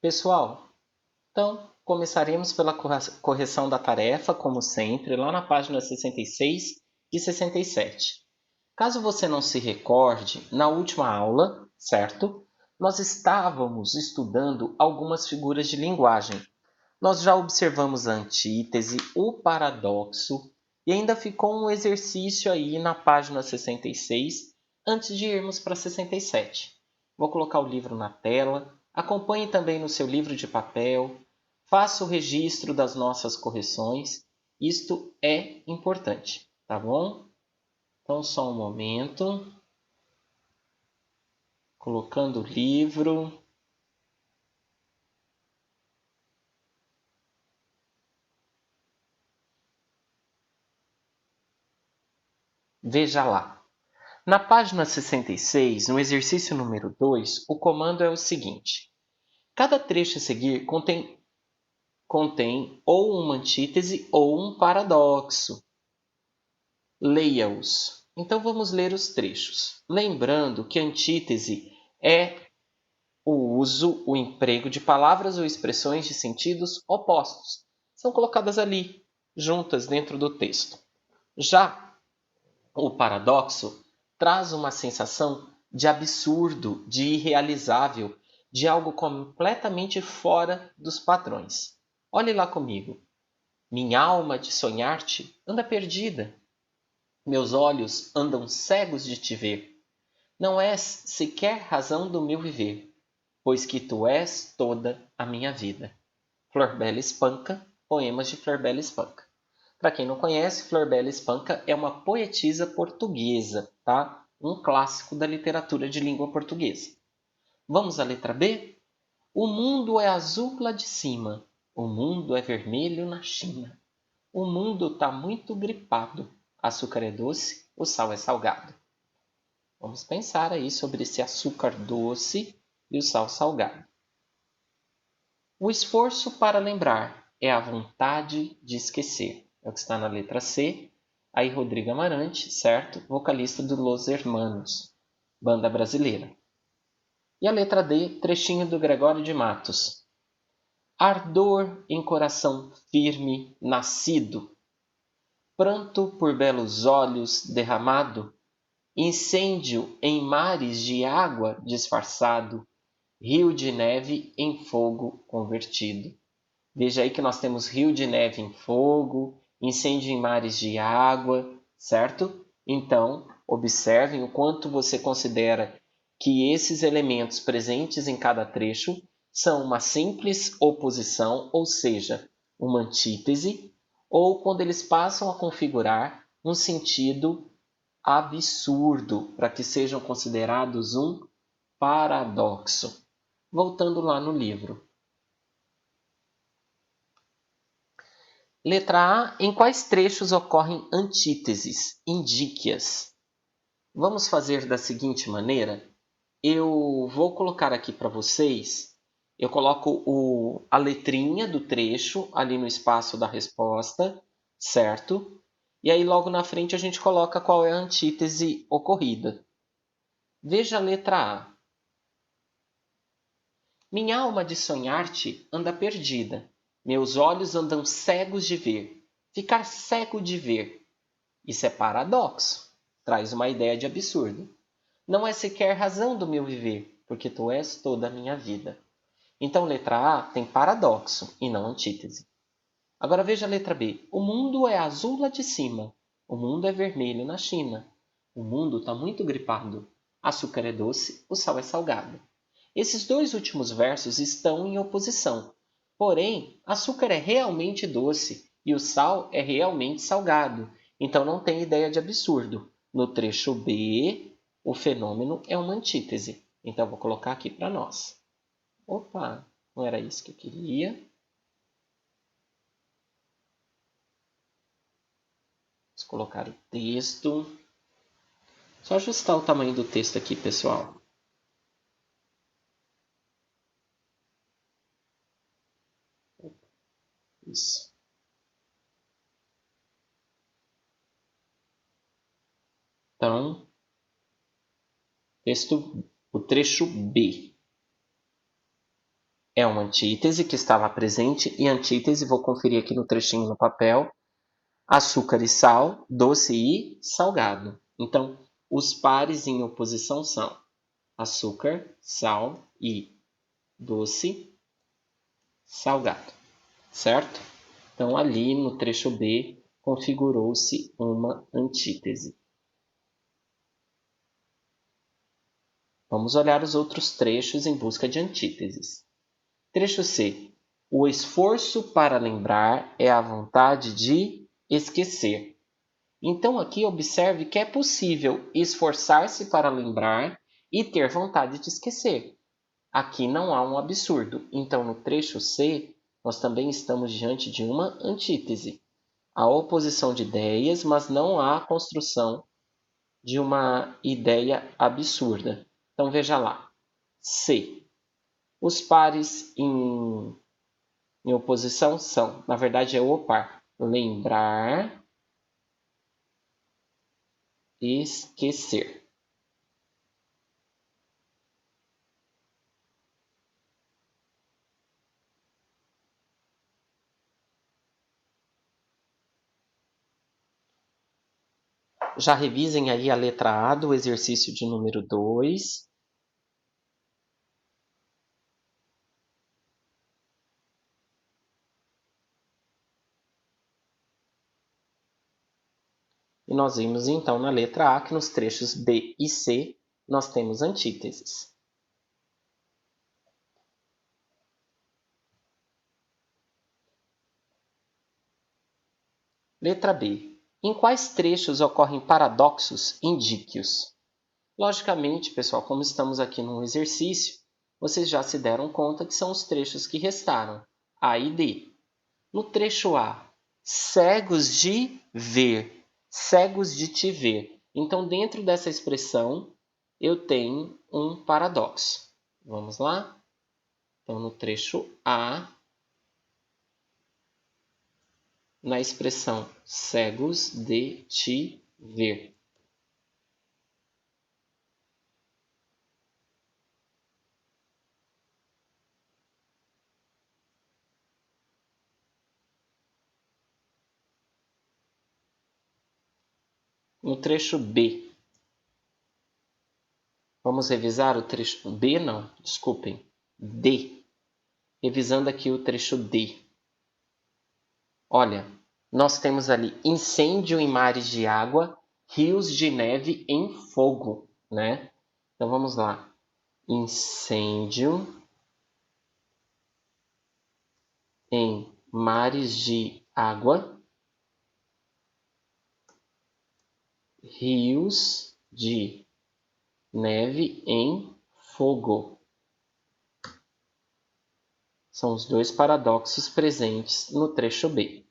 Pessoal, então começaremos pela correção da tarefa, como sempre, lá na página 66 e 67. Caso você não se recorde, na última aula, certo? Nós estávamos estudando algumas figuras de linguagem. Nós já observamos a antítese, o paradoxo e ainda ficou um exercício aí na página 66 antes de irmos para 67. Vou colocar o livro na tela, acompanhe também no seu livro de papel, faça o registro das nossas correções. Isto é importante, tá bom? Então, só um momento. Colocando o livro. Veja lá. Na página 66, no exercício número 2, o comando é o seguinte. Cada trecho a seguir contém ou uma antítese ou um paradoxo. Leia-os. Então vamos ler os trechos. Lembrando que a antítese é o uso, o emprego de palavras ou expressões de sentidos opostos. São colocadas ali, juntas dentro do texto. Já o paradoxo traz uma sensação de absurdo, de irrealizável, de algo completamente fora dos padrões. Olhe lá comigo. Minha alma de sonhar-te anda perdida. Meus olhos andam cegos de te ver. Não és sequer razão do meu viver, pois que tu és toda a minha vida. Florbela Espanca, poemas de Florbela Espanca. Para quem não conhece, Florbela Espanca é uma poetisa portuguesa, tá? Um clássico da literatura de língua portuguesa. Vamos à letra B? O mundo é azul lá de cima, o mundo é vermelho na China. O mundo tá muito gripado, açúcar é doce, o sal é salgado. Vamos pensar aí sobre esse açúcar doce e o sal salgado. O esforço para lembrar é a vontade de esquecer. É o que está na letra C. Aí Rodrigo Amarante, certo? Vocalista do Los Hermanos, banda brasileira. E a letra D, trechinho do Gregório de Matos. Ardor em coração firme nascido, pranto por belos olhos derramado, incêndio em mares de água disfarçado, rio de neve em fogo convertido. Veja aí que nós temos rio de neve em fogo, incêndio em mares de água, certo? Então, observem o quanto você considera que esses elementos presentes em cada trecho são uma simples oposição, ou seja, uma antítese, ou quando eles passam a configurar um sentido absurdo para que sejam considerados um paradoxo. Voltando lá no livro. Letra A. Em quais trechos ocorrem antíteses? Indique-as. Vamos fazer da seguinte maneira. Eu vou colocar aqui para vocês, eu coloco a letrinha do trecho ali no espaço da resposta, certo? E aí logo na frente a gente coloca qual é a antítese ocorrida. Veja a letra A. Minha alma de sonhar-te anda perdida. Meus olhos andam cegos de ver. Ficar cego de ver. Isso é paradoxo. Traz uma ideia de absurdo. Não é sequer razão do meu viver, porque tu és toda a minha vida. Então, letra A tem paradoxo e não antítese. Agora veja a letra B. O mundo é azul lá de cima. O mundo é vermelho na China. O mundo está muito gripado. Açúcar é doce, o sal é salgado. Esses dois últimos versos estão em oposição. Porém, açúcar é realmente doce e o sal é realmente salgado. Então não tem ideia de absurdo. No trecho B, o fenômeno é uma antítese. Então vou colocar aqui para nós. Opa, não era isso que eu queria. Vamos colocar o texto. Só ajustar o tamanho do texto aqui, pessoal. Isso. Então, texto, o trecho B. é uma antítese que está lá presente, e antítese, vou conferir aqui no trechinho no papel, açúcar e sal, doce e salgado. Então, os pares em oposição são açúcar, sal e doce, salgado, certo? Então, ali no trecho B, configurou-se uma antítese. Vamos olhar os outros trechos em busca de antíteses. Trecho C. O esforço para lembrar é a vontade de esquecer. Então, aqui observe que é possível esforçar-se para lembrar e ter vontade de esquecer. Aqui não há um absurdo. Então, no trecho C, nós também estamos diante de uma antítese. Há oposição de ideias, mas não há construção de uma ideia absurda. Então, veja lá. C. Os pares em oposição são, na verdade, é o par. Lembrar, esquecer. Já revisem aí a letra A do exercício de número 2. E nós vimos então na letra A que nos trechos B e C nós temos antíteses. Letra B. Em quais trechos ocorrem paradoxos indíquios? Logicamente, pessoal, como estamos aqui num exercício, vocês já se deram conta que são os trechos que restaram, A e D. No trecho A, cegos de ver, cegos de te ver. Então, dentro dessa expressão, eu tenho um paradoxo. Vamos lá? Então, no trecho A, na expressão cegos de te ver. No trecho B, vamos revisar o trecho B, não, desculpem, D. Revisando aqui o trecho D. Olha, nós temos ali incêndio em mares de água, rios de neve em fogo, né? Então vamos lá. Incêndio em mares de água, rios de neve em fogo. São os dois paradoxos presentes no trecho B.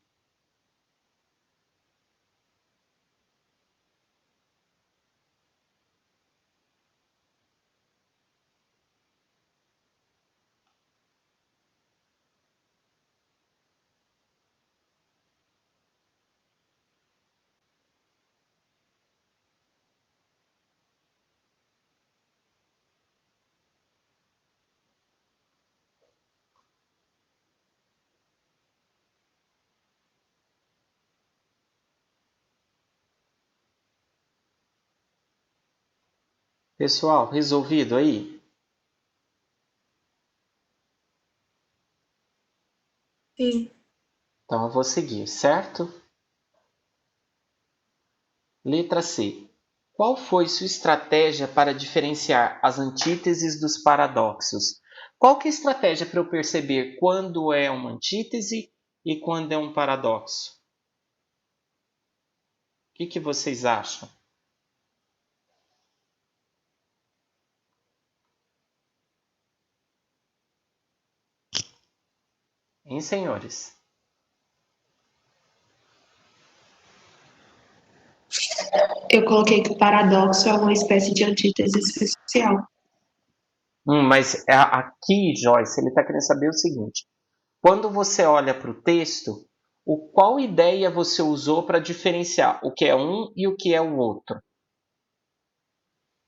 Pessoal, resolvido aí? Sim. Então eu vou seguir, certo? Letra C. Qual foi sua estratégia para diferenciar as antíteses dos paradoxos? Qual que é a estratégia para eu perceber quando é uma antítese e quando é um paradoxo? O que vocês acham? Hein, senhores? Eu coloquei que o paradoxo é uma espécie de antítese especial. Mas aqui, Joyce, ele está querendo saber o seguinte. Quando você olha para o texto, qual ideia você usou para diferenciar o que é um e o que é o outro?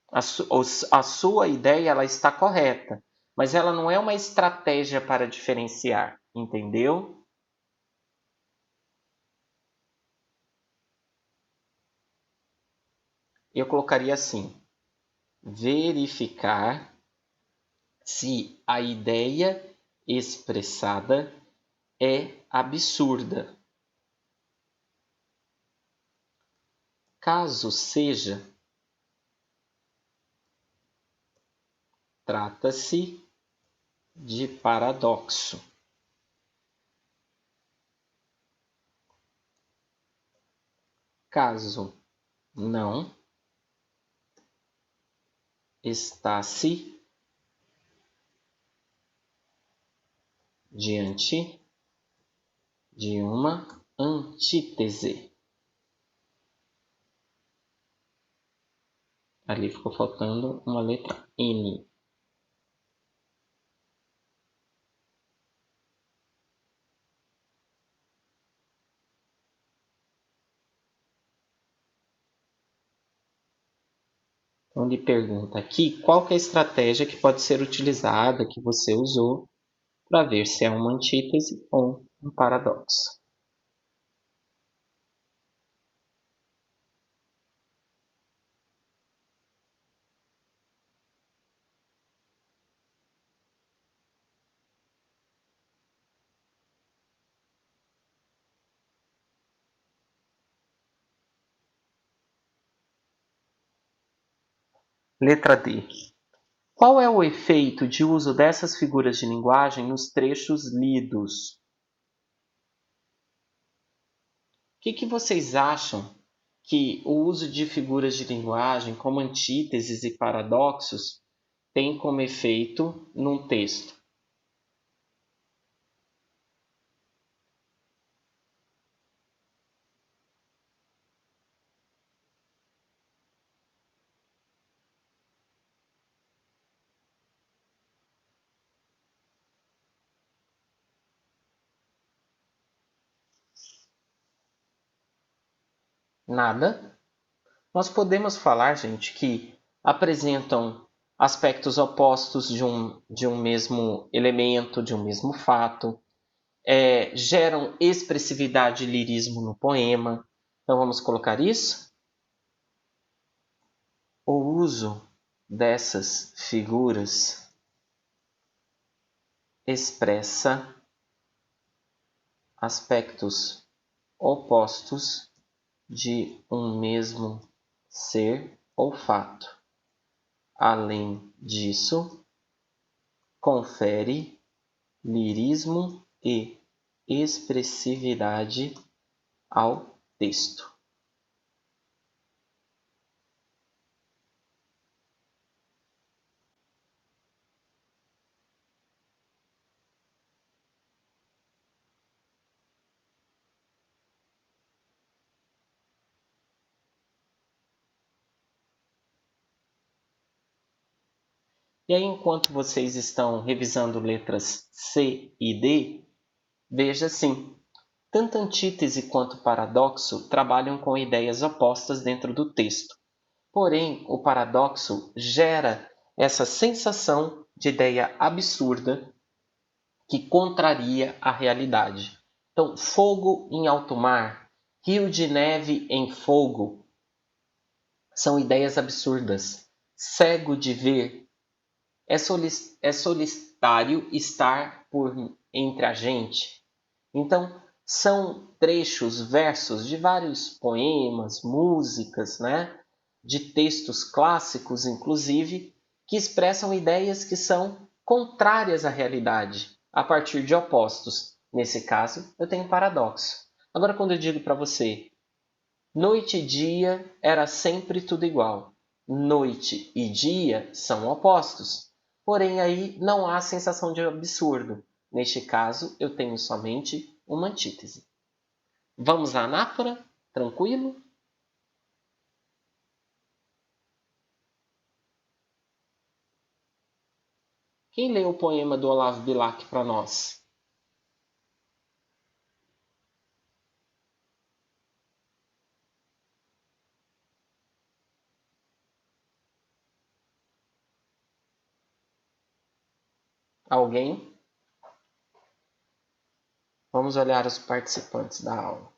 A sua ideia ela está correta, mas ela não é uma estratégia para diferenciar, entendeu? Eu colocaria assim: verificar se a ideia expressada é absurda. Caso seja, trata-se de paradoxo. Caso não, está-se diante de uma antítese. Ali ficou faltando uma letra N. Então, ele pergunta aqui qual que é a estratégia que pode ser utilizada, que você usou, para ver se é uma antítese ou um paradoxo. Letra D. Qual é o efeito de uso dessas figuras de linguagem nos trechos lidos? O que vocês acham que o uso de figuras de linguagem como antíteses e paradoxos tem como efeito num texto? Nada. Nós podemos falar, gente, que apresentam aspectos opostos de um mesmo elemento, de um mesmo fato, geram expressividade e lirismo no poema. Então vamos colocar isso? O uso dessas figuras expressa aspectos opostos de um mesmo ser ou fato. Além disso, confere lirismo e expressividade ao texto. E aí, enquanto vocês estão revisando letras C e D, veja assim: tanto antítese quanto paradoxo trabalham com ideias opostas dentro do texto. Porém, o paradoxo gera essa sensação de ideia absurda que contraria a realidade. Então, fogo em alto mar, rio de neve em fogo, são ideias absurdas. Cego de ver, é solitário estar por entre a gente. Então, são trechos, versos de vários poemas, músicas, né? De textos clássicos, inclusive, que expressam ideias que são contrárias à realidade, a partir de opostos. Nesse caso, eu tenho paradoxo. Agora, quando eu digo para você, noite e dia era sempre tudo igual. Noite e dia são opostos. Porém, aí não há sensação de absurdo. Neste caso, eu tenho somente uma antítese. Vamos à anáfora? Tranquilo? Quem leu o poema do Olavo Bilac para nós? Alguém? Vamos olhar os participantes da aula.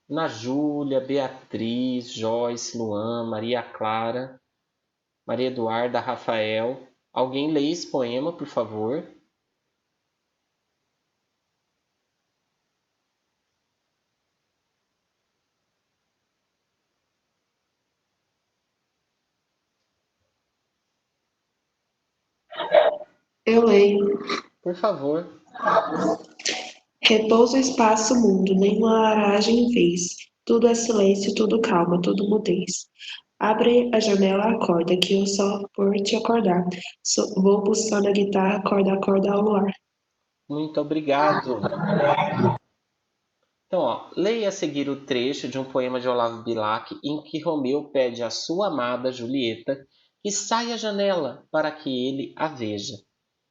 Ana Júlia, Beatriz, Joyce, Luan, Maria Clara, Maria Eduarda, Rafael. Alguém lê esse poema, por favor? Eu leio. Por favor. Repouso, espaço, mundo, nenhuma aragem vês. Tudo é silêncio, tudo calma, tudo mudez. Abre a janela, acorda, que eu só por te acordar. Vou buscando a guitarra, corda a corda ao luar. Muito obrigado. Então, leia a seguir o trecho de um poema de Olavo Bilac em que Romeu pede à sua amada Julieta que saia à janela para que ele a veja.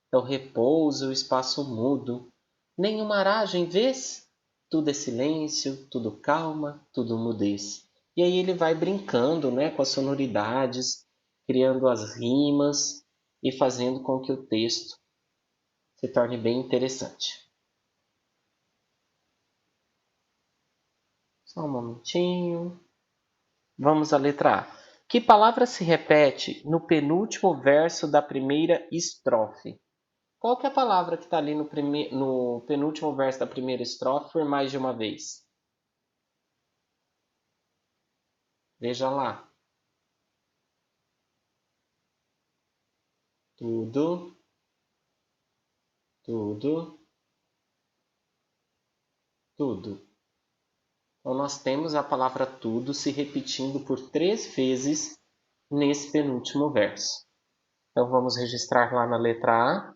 Então, repousa o espaço mudo, nenhuma aragem vês? Tudo é silêncio, tudo calma, tudo mudez. E aí ele vai brincando, né, com as sonoridades, criando as rimas e fazendo com que o texto se torne bem interessante. Só um momentinho. Vamos à letra A. Que palavra se repete no penúltimo verso da primeira estrofe? Qual que é a palavra que está ali no penúltimo verso da primeira estrofe por mais de uma vez? Veja lá. Tudo, tudo, tudo. Então, nós temos a palavra tudo se repetindo por 3 vezes nesse penúltimo verso. Então, vamos registrar lá na letra A.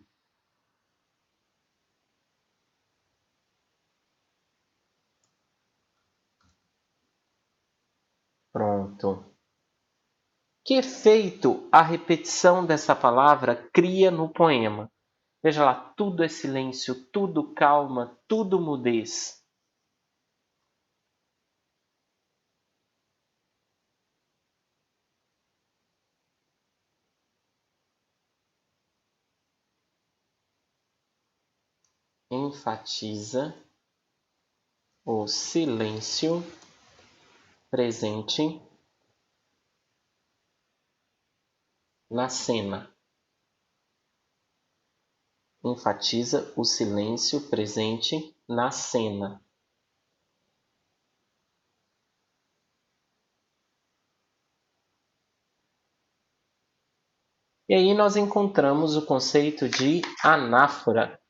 Pronto. Que efeito a repetição dessa palavra cria no poema? Veja lá, tudo é silêncio, tudo calma, tudo mudez. Enfatiza o silêncio presente na cena. Enfatiza o silêncio presente na cena. E aí nós encontramos o conceito de anáfora.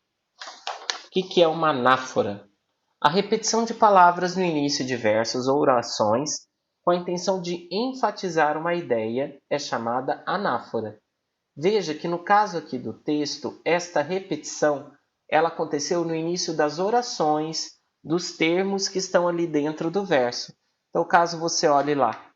O que é uma anáfora? A repetição de palavras no início de versos ou orações com a intenção de enfatizar uma ideia é chamada anáfora. Veja que no caso aqui do texto, esta repetição ela aconteceu no início das orações, dos termos que estão ali dentro do verso. Então, caso você olhe lá,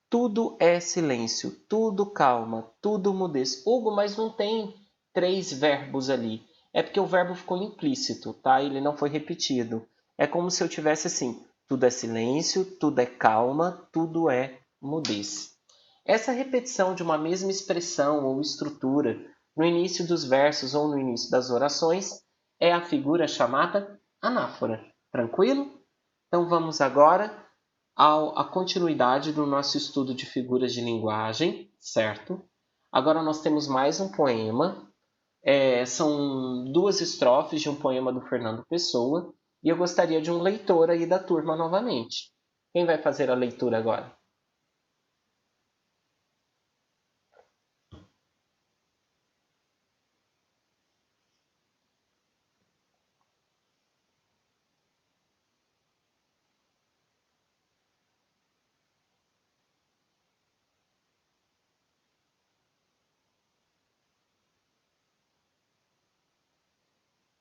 tudo é silêncio, tudo calma, tudo mudez. Hugo, mas não tem 3 verbos ali. É porque o verbo ficou implícito, tá? Ele não foi repetido. É como se eu tivesse assim, tudo é silêncio, tudo é calma, tudo é mudez. Essa repetição de uma mesma expressão ou estrutura no início dos versos ou no início das orações é a figura chamada anáfora. Tranquilo? Então vamos agora à continuidade do nosso estudo de figuras de linguagem, certo? Agora nós temos mais um poema. São 2 estrofes de um poema do Fernando Pessoa e eu gostaria de um leitor aí da turma novamente. Quem vai fazer a leitura agora?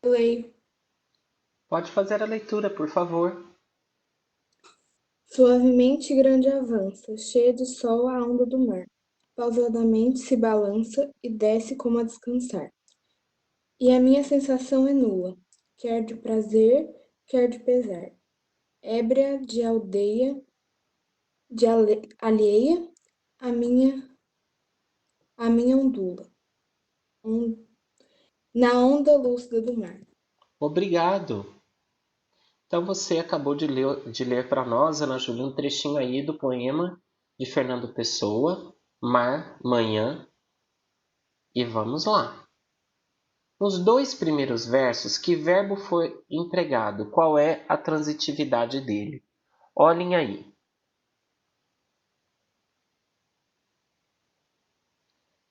Eu leio. Pode fazer a leitura, por favor. Suavemente grande avança, cheia de sol a onda do mar. Pausadamente se balança e desce como a descansar. E a minha sensação é nua, quer de prazer, quer de pesar. Ébria de alheia, a minha ondula, na onda lúcida do mar. Obrigado! Então você acabou de ler para nós, Ana Júlia, um trechinho aí do poema de Fernando Pessoa, Mar, Manhã. E vamos lá. Nos 2 primeiros versos, que verbo foi empregado? Qual é a transitividade dele? Olhem aí.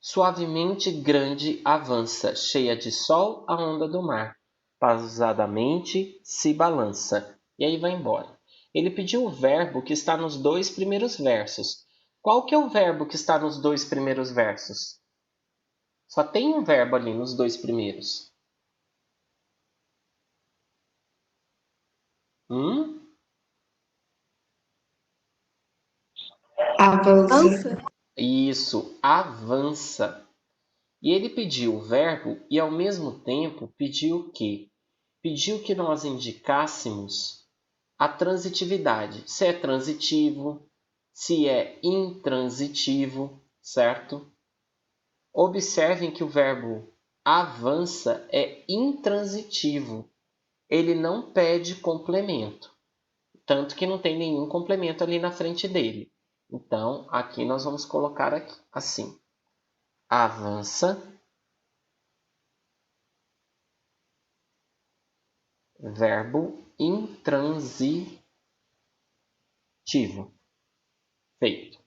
Suavemente grande avança, cheia de sol a onda do mar. Pausadamente se balança. E aí vai embora. Ele pediu o verbo que está nos 2 primeiros versos. Qual que é o verbo que está nos 2 primeiros versos? Só tem um verbo ali nos 2 primeiros. Avança. Isso, avança. E ele pediu o verbo e, ao mesmo tempo, pediu o quê? Pediu que nós indicássemos a transitividade. Se é transitivo, se é intransitivo, certo? Observem que o verbo avança é intransitivo. Ele não pede complemento. Tanto que não tem nenhum complemento ali na frente dele. Então, aqui nós vamos colocar aqui, assim. Avança, verbo intransitivo. Feito.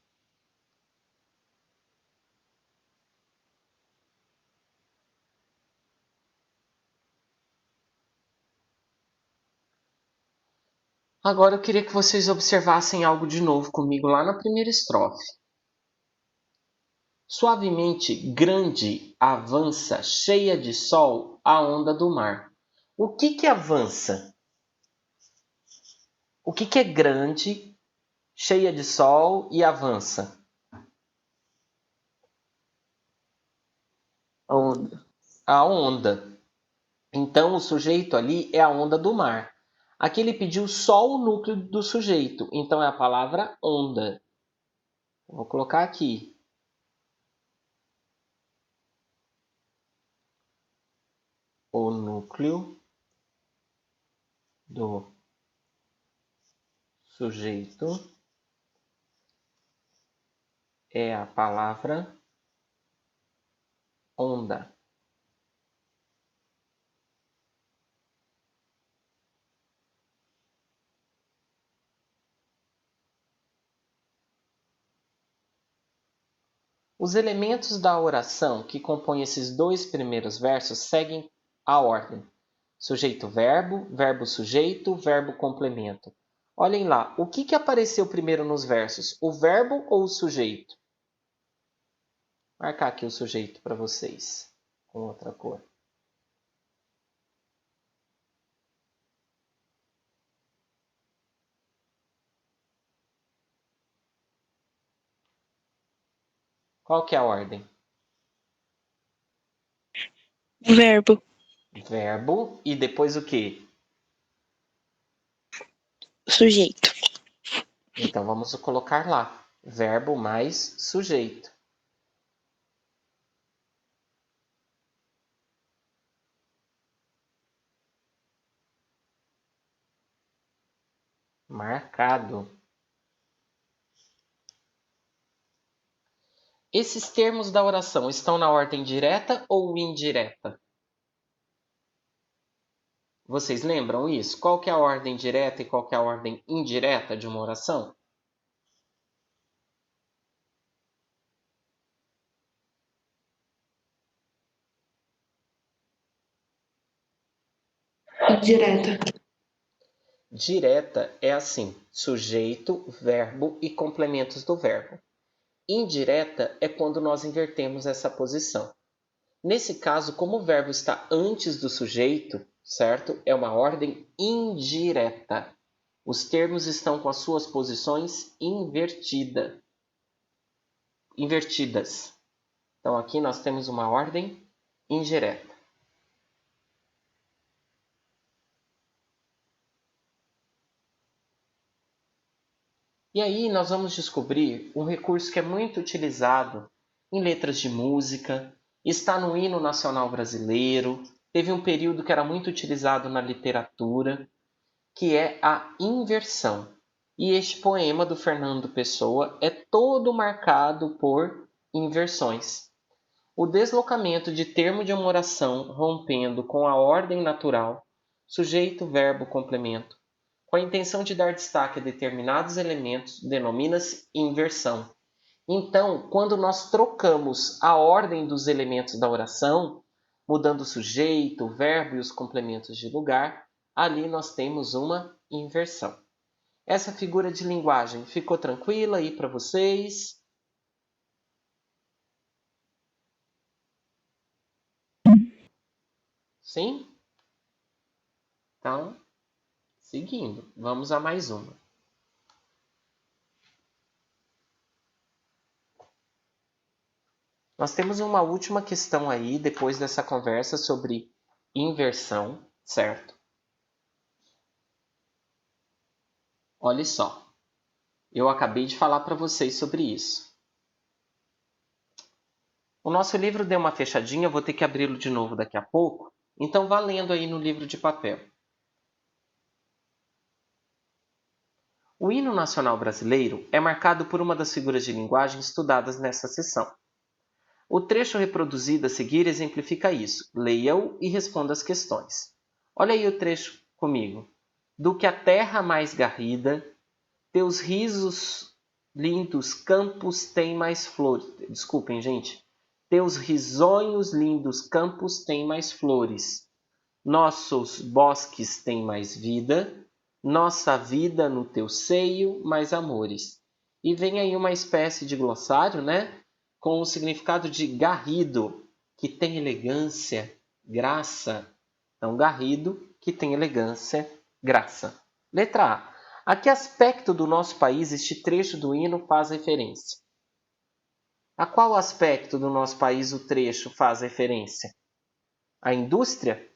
Agora eu queria que vocês observassem algo de novo comigo lá na primeira estrofe. Suavemente grande avança, cheia de sol, a onda do mar. O que avança? O que é grande, cheia de sol e avança? A onda. A onda. Então o sujeito ali é a onda do mar. Aqui ele pediu só o núcleo do sujeito, então é a palavra onda. Vou colocar aqui. O núcleo do sujeito é a palavra onda. Os elementos da oração que compõem esses 2 primeiros versos seguem a ordem: sujeito-verbo, verbo-sujeito, verbo-complemento. Olhem lá, o que apareceu primeiro nos versos? O verbo ou o sujeito? Vou marcar aqui o sujeito para vocês, com outra cor. Qual que é a ordem? Verbo. Verbo e depois o quê? Sujeito. Então vamos colocar lá, verbo mais sujeito. Marcado. Esses termos da oração estão na ordem direta ou indireta? Vocês lembram isso? Qual que é a ordem direta e qual que é a ordem indireta de uma oração? Indireta. Direta é assim: sujeito, verbo e complementos do verbo. Indireta é quando nós invertemos essa posição. Nesse caso, como o verbo está antes do sujeito, certo? É uma ordem indireta. Os termos estão com as suas posições invertidas. Então aqui nós temos uma ordem indireta. E aí nós vamos descobrir um recurso que é muito utilizado em letras de música, está no hino nacional brasileiro, teve um período que era muito utilizado na literatura, que é a inversão. E este poema do Fernando Pessoa é todo marcado por inversões. O deslocamento de termo de uma oração rompendo com a ordem natural, sujeito, verbo, complemento, com a intenção de dar destaque a determinados elementos, denomina-se inversão. Então, quando nós trocamos a ordem dos elementos da oração, mudando o sujeito, o verbo e os complementos de lugar, ali nós temos uma inversão. Essa figura de linguagem ficou tranquila aí para vocês? Sim? Então, seguindo, vamos a mais uma. Nós temos uma última questão aí, depois dessa conversa sobre inversão, certo? Olha só, eu acabei de falar para vocês sobre isso. O nosso livro deu uma fechadinha, eu vou ter que abri-lo de novo daqui a pouco, então vá lendo aí no livro de papel. O hino nacional brasileiro é marcado por uma das figuras de linguagem estudadas nessa sessão. O trecho reproduzido a seguir exemplifica isso. Leia-o e responda as questões. Olha aí o trecho comigo. Do que a terra mais garrida, teus risos lindos campos têm mais flores. Desculpem, gente. Teus risonhos lindos campos têm mais flores. Nossos bosques têm mais vida. Nossa vida no teu seio mais amores. E vem aí uma espécie de glossário, né? Com o significado de garrido, que tem elegância, graça. Então, garrido, que tem elegância, graça. Letra A. A que aspecto do nosso país este trecho do hino faz referência? A qual aspecto do nosso país o trecho faz referência? A indústria?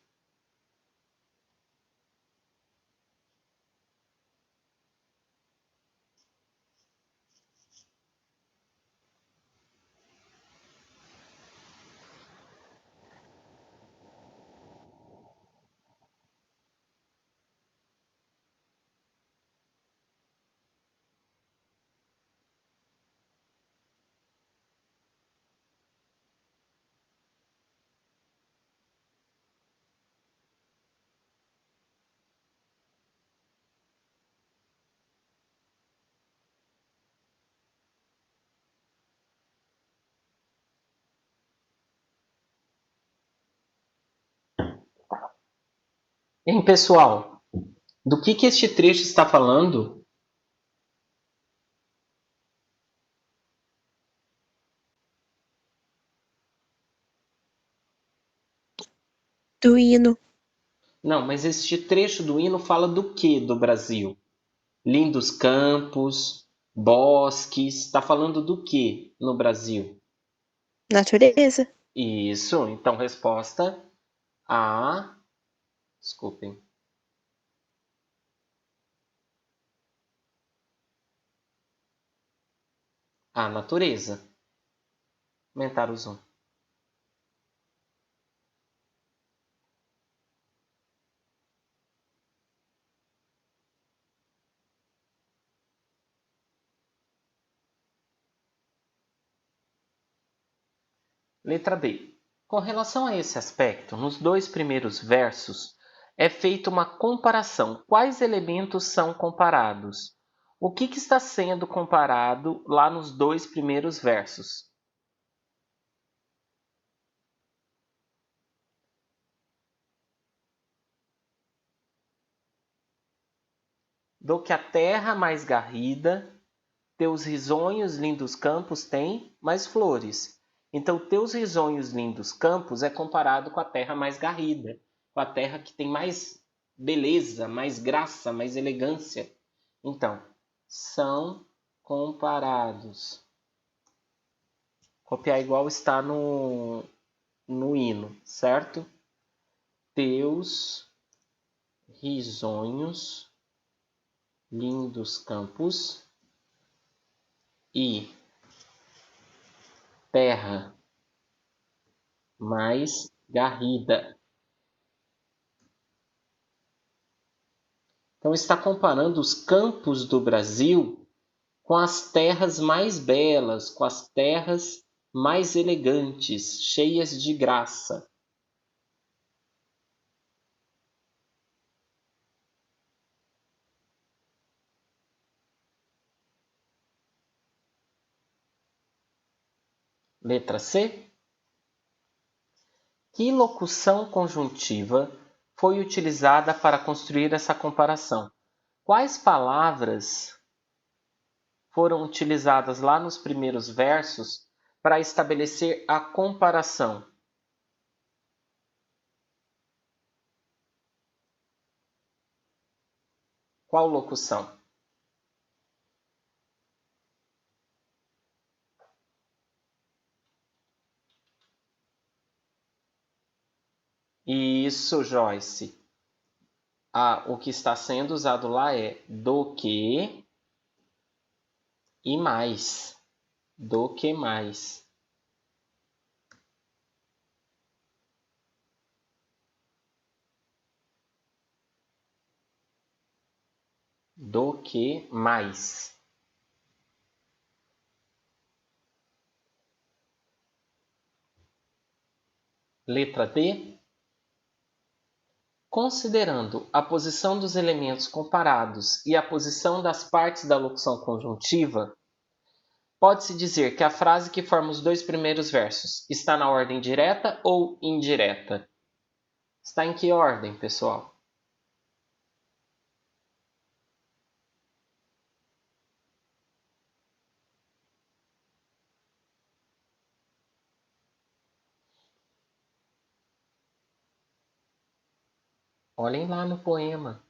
Hein, pessoal? Do que este trecho está falando? Do hino. Não, mas este trecho do hino fala do que do Brasil? Lindos campos, bosques, está falando do que no Brasil? Natureza. Isso, então resposta A. Desculpem. A natureza. Aumentar o zoom. Letra B. Com relação a esse aspecto, nos dois primeiros versos é feita uma comparação. Quais elementos são comparados? O que está sendo comparado lá nos dois primeiros versos? Do que a terra mais garrida, teus risonhos lindos campos têm mais flores. Então, teus risonhos lindos campos é comparado com a terra mais garrida, com a terra que tem mais beleza, mais graça, mais elegância. Então, são comparados. Copiar igual está no hino, certo? Teus risonhos lindos campos e terra mais garrida. Então, está comparando os campos do Brasil com as terras mais belas, com as terras mais elegantes, cheias de graça. Letra C. Que locução conjuntiva foi utilizada para construir essa comparação? Quais palavras foram utilizadas lá nos primeiros versos para estabelecer a comparação? Qual locução? Isso, Joyce. O que está sendo usado lá é do que e mais. Do que mais. Do que mais. Letra D. Considerando a posição dos elementos comparados e a posição das partes da locução conjuntiva, pode-se dizer que a frase que forma os dois primeiros versos está na ordem direta ou indireta? Está em que ordem, pessoal? Olhem lá no poema.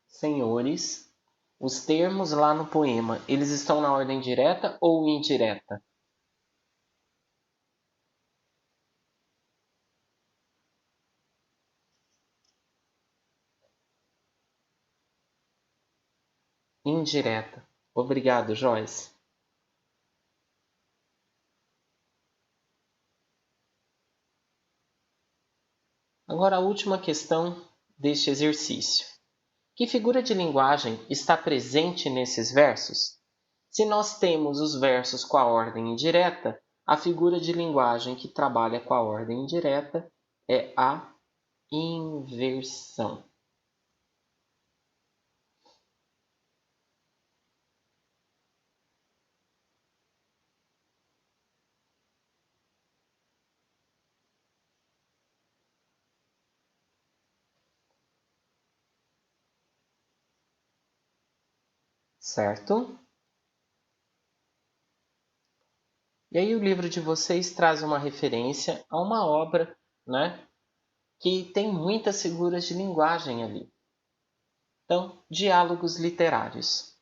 Senhores, os termos lá no poema, eles estão na ordem direta ou indireta? Indireta. Obrigado, Joyce. Agora a última questão deste exercício. Que figura de linguagem está presente nesses versos? Se nós temos os versos com a ordem indireta, a figura de linguagem que trabalha com a ordem indireta é a inversão. Certo? E aí o livro de vocês traz uma referência a uma obra, né, que tem muitas figuras de linguagem ali. Então, diálogos literários.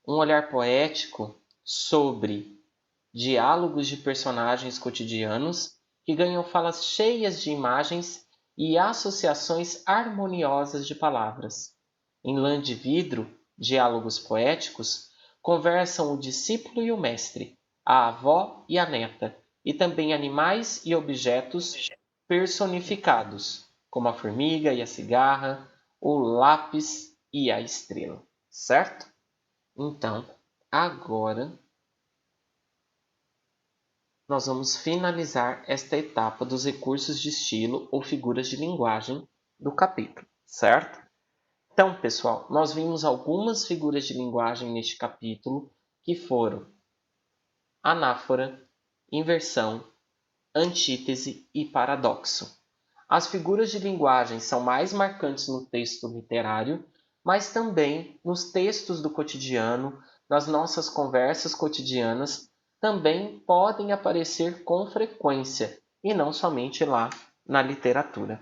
Um olhar poético sobre diálogos de personagens cotidianos que ganham falas cheias de imagens e associações harmoniosas de palavras. Em Lã de Vidro, diálogos poéticos, conversam o discípulo e o mestre, a avó e a neta, e também animais e objetos personificados, como a formiga e a cigarra, o lápis e a estrela, certo? Então, agora nós vamos finalizar esta etapa dos recursos de estilo ou figuras de linguagem do capítulo, certo? Então, pessoal, nós vimos algumas figuras de linguagem neste capítulo que foram anáfora, inversão, antítese e paradoxo. As figuras de linguagem são mais marcantes no texto literário, mas também nos textos do cotidiano, nas nossas conversas cotidianas, também podem aparecer com frequência, e não somente lá na literatura.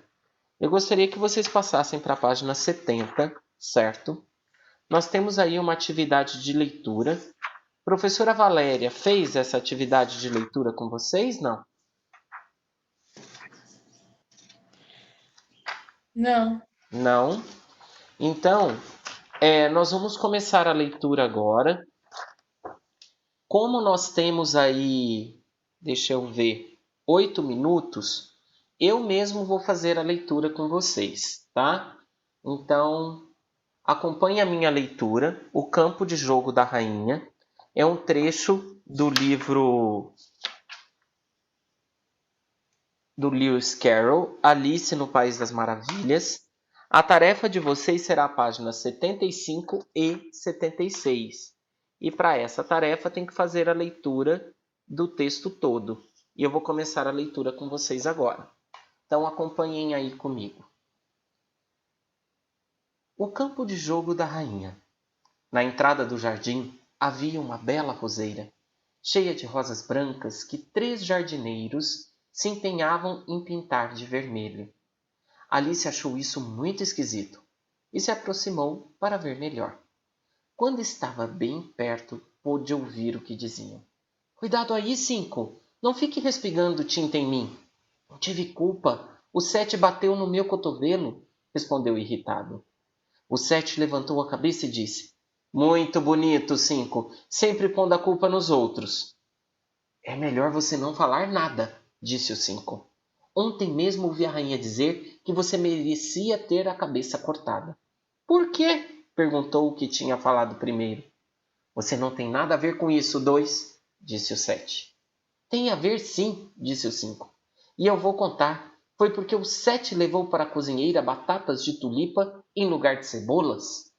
Eu gostaria que vocês passassem para a página 70, certo? Nós temos aí uma atividade de leitura. Professora Valéria fez essa atividade de leitura com vocês? Não? Não. Não? Então, nós vamos começar a leitura agora. Como nós temos aí, deixa eu ver, 8 minutos, eu mesmo vou fazer a leitura com vocês, tá? Então, acompanhe a minha leitura. O Campo de Jogo da Rainha é um trecho do livro do Lewis Carroll, Alice no País das Maravilhas. A tarefa de vocês será a páginas 75 e 76. E para essa tarefa tem que fazer a leitura do texto todo. E eu vou começar a leitura com vocês agora. Então acompanhem aí comigo. O campo de jogo da rainha. Na entrada do jardim havia uma bela roseira, cheia de rosas brancas que 3 jardineiros se empenhavam em pintar de vermelho. Alice achou isso muito esquisito e se aproximou para ver melhor. Quando estava bem perto, pôde ouvir o que diziam. Cuidado aí, Cinco! Não fique respingando tinta em mim. Não tive culpa. O Sete bateu no meu cotovelo, respondeu irritado. O Sete levantou a cabeça e disse: Muito bonito, Cinco, sempre pondo a culpa nos outros. É melhor você não falar nada, disse o Cinco. Ontem mesmo ouvi a rainha dizer que você merecia ter a cabeça cortada. Por quê? Perguntou o que tinha falado primeiro. Você não tem nada a ver com isso, Dois, disse o Sete. Tem a ver sim, disse o Cinco. E eu vou contar. Foi porque o Sete levou para a cozinheira batatas de tulipa em lugar de cebolas?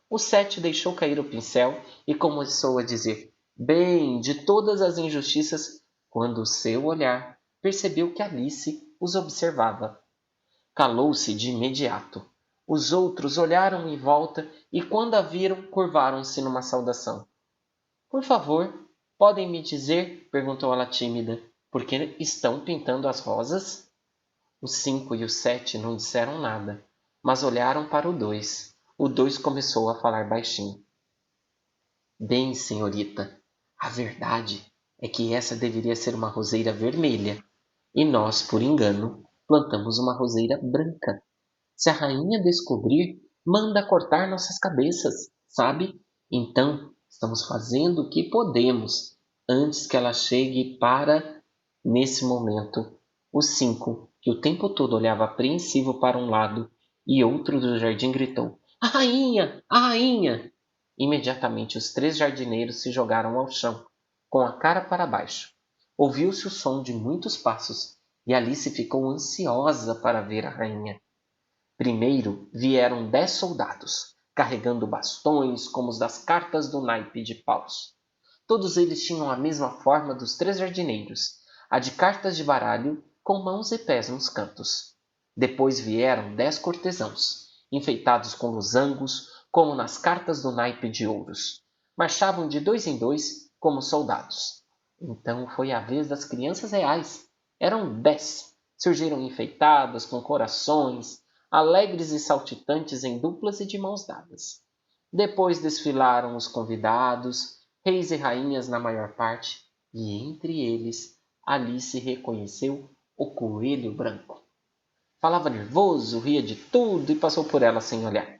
O Sete deixou cair o pincel e começou a dizer: Bem, de todas as injustiças, quando o seu olhar percebeu que Alice os observava. Calou-se de imediato. Os outros olharam em volta e, quando a viram, curvaram-se numa saudação. Por favor, podem me dizer, perguntou ela tímida, por que estão pintando as rosas? Os 5 e o 7 não disseram nada, mas olharam para o 2. O 2 começou a falar baixinho. Bem, senhorita, a verdade é que essa deveria ser uma roseira vermelha, e nós, por engano, plantamos uma roseira branca. Se a rainha descobrir, manda cortar nossas cabeças, sabe? Então, estamos fazendo o que podemos antes que ela chegue para... Nesse momento, o 5, que o tempo todo olhava apreensivo para um lado e outro do jardim, gritou: A rainha! A rainha! Imediatamente os 3 jardineiros se jogaram ao chão, com a cara para baixo. Ouviu-se o som de muitos passos e Alice ficou ansiosa para ver a rainha. Primeiro vieram 10 soldados, carregando bastões como os das cartas do naipe de paus. Todos eles tinham a mesma forma dos 3 jardineiros, a de cartas de baralho com mãos e pés nos cantos. Depois vieram 10 cortesãos, enfeitados com losangos, como nas cartas do naipe de ouros. Marchavam de 2 em 2 como soldados. Então foi a vez das crianças reais. Eram 10. Surgiram enfeitadas com corações, alegres e saltitantes em duplas e de mãos dadas. Depois desfilaram os convidados, reis e rainhas na maior parte, e entre eles Alice reconheceu o coelho branco. Falava nervoso, ria de tudo e passou por ela sem olhar.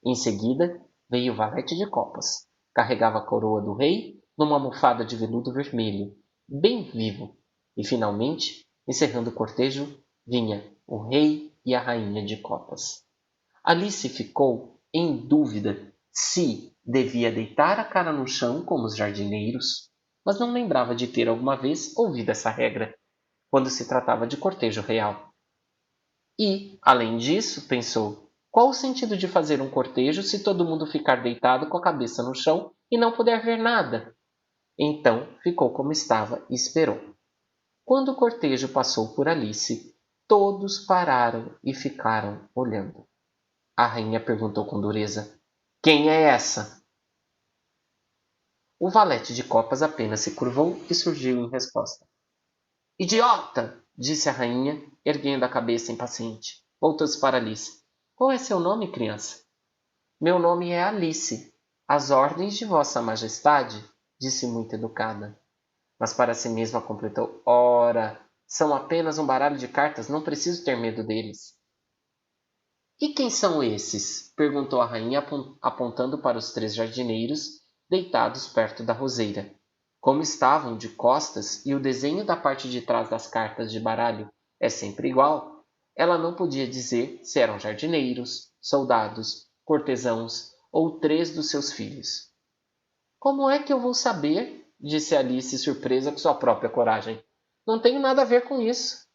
Em seguida veio o valete de copas. Carregava a coroa do rei numa almofada de veludo vermelho, bem vivo. E finalmente, encerrando o cortejo, vinha o rei e a rainha de copas. Alice ficou em dúvida se devia deitar a cara no chão como os jardineiros, mas não lembrava de ter alguma vez ouvido essa regra, quando se tratava de cortejo real. E, além disso, pensou, qual o sentido de fazer um cortejo se todo mundo ficar deitado com a cabeça no chão e não puder ver nada? Então ficou como estava e esperou. Quando o cortejo passou por Alice, todos pararam e ficaram olhando. A rainha perguntou com dureza: Quem é essa? O valete de copas apenas se curvou e surgiu em resposta. Idiota! Disse a rainha, erguendo a cabeça impaciente. Voltou-se para Alice. Qual é seu nome, criança? Meu nome é Alice. Às ordens de Vossa Majestade, disse muito educada. Mas para si mesma completou: Ora, São apenas um baralho de cartas, não preciso ter medo deles. E quem são esses? Perguntou a rainha apontando para os 3 jardineiros deitados perto da roseira. Como estavam de costas e o desenho da parte de trás das cartas de baralho é sempre igual, ela não podia dizer se eram jardineiros, soldados, cortesãos ou 3 dos seus filhos. Como é que eu vou saber? Disse Alice, surpresa com sua própria coragem. Não tenho nada a ver com isso.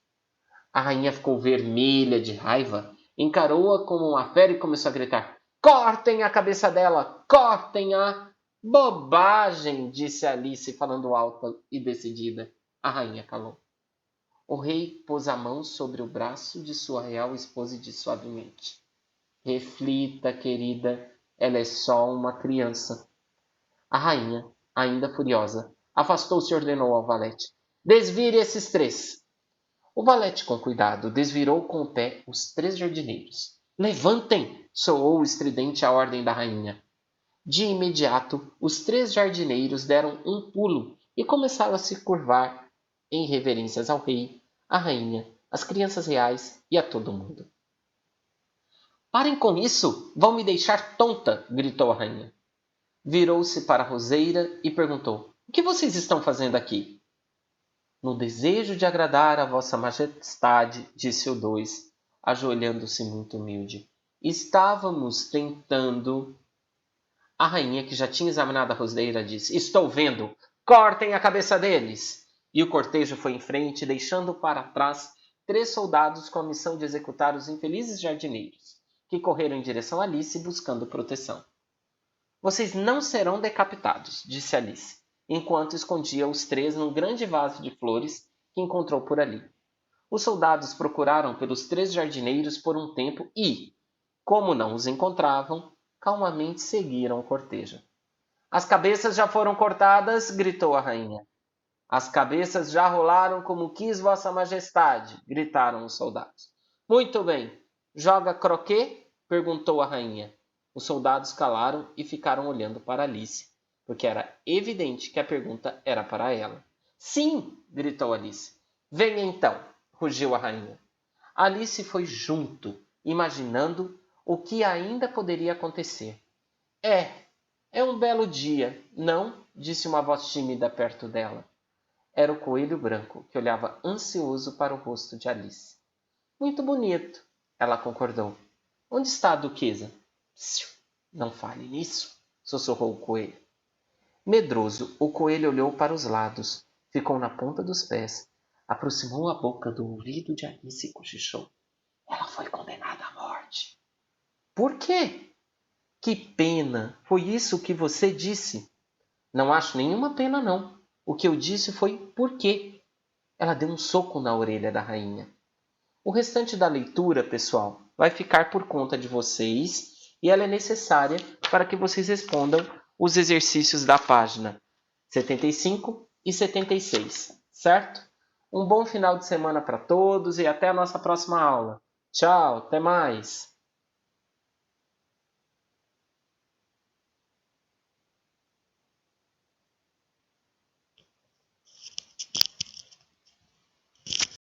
A rainha ficou vermelha de raiva, encarou-a como uma fera e começou a gritar: Cortem a cabeça dela! Cortem-a! Bobagem! Disse Alice, falando alta e decidida. A rainha calou. O rei pôs a mão sobre o braço de sua real esposa e disse suavemente: Reflita, querida, ela é só uma criança. A rainha, ainda furiosa, afastou-se e ordenou ao valete: Desvire esses 3. O valete, com cuidado, desvirou com o pé os 3 jardineiros. Levantem! Soou estridente a ordem da rainha. De imediato, os 3 jardineiros deram um pulo e começaram a se curvar em reverências ao rei, à rainha, às crianças reais e a todo mundo. Parem com isso! Vão me deixar tonta! Gritou a rainha. Virou-se para a roseira e perguntou: O que vocês estão fazendo aqui? No desejo de agradar a vossa majestade, disse o 2, ajoelhando-se muito humilde. Estávamos tentando... A rainha, que já tinha examinado a roseira, disse: Estou vendo! Cortem a cabeça deles! E o cortejo foi em frente, deixando para trás 3 soldados com a missão de executar os infelizes jardineiros, que correram em direção a Alice buscando proteção. Vocês não serão decapitados, disse Alice, enquanto escondia os 3 num grande vaso de flores que encontrou por ali. Os soldados procuraram pelos 3 jardineiros por um tempo e, como não os encontravam, calmamente seguiram o cortejo. As cabeças já foram cortadas, gritou a rainha. As cabeças já rolaram como quis vossa majestade, gritaram os soldados. Muito bem. Joga croquet? Perguntou a rainha. Os soldados calaram e ficaram olhando para Alice, porque era evidente que a pergunta era para ela. Sim! Gritou Alice. Venha então! Rugiu a rainha. Alice foi junto, imaginando o que ainda poderia acontecer. É um belo dia, não? Disse uma voz tímida perto dela. Era o coelho branco, que olhava ansioso para o rosto de Alice. Muito bonito, ela concordou. Onde está a duquesa? Psiu, não fale nisso, sussurrou o coelho. Medroso, o coelho olhou para os lados, ficou na ponta dos pés, aproximou a boca do ouvido de Alice e cochichou. Ela foi condenada à morte. Por quê? Que pena! Foi isso que você disse? Não acho nenhuma pena, não. O que eu disse foi por quê? Ela deu um soco na orelha da rainha. O restante da leitura, pessoal, vai ficar por conta de vocês e ela é necessária para que vocês respondam os exercícios da página 75 e 76, certo? Um bom final de semana para todos e até a nossa próxima aula. Tchau, até mais!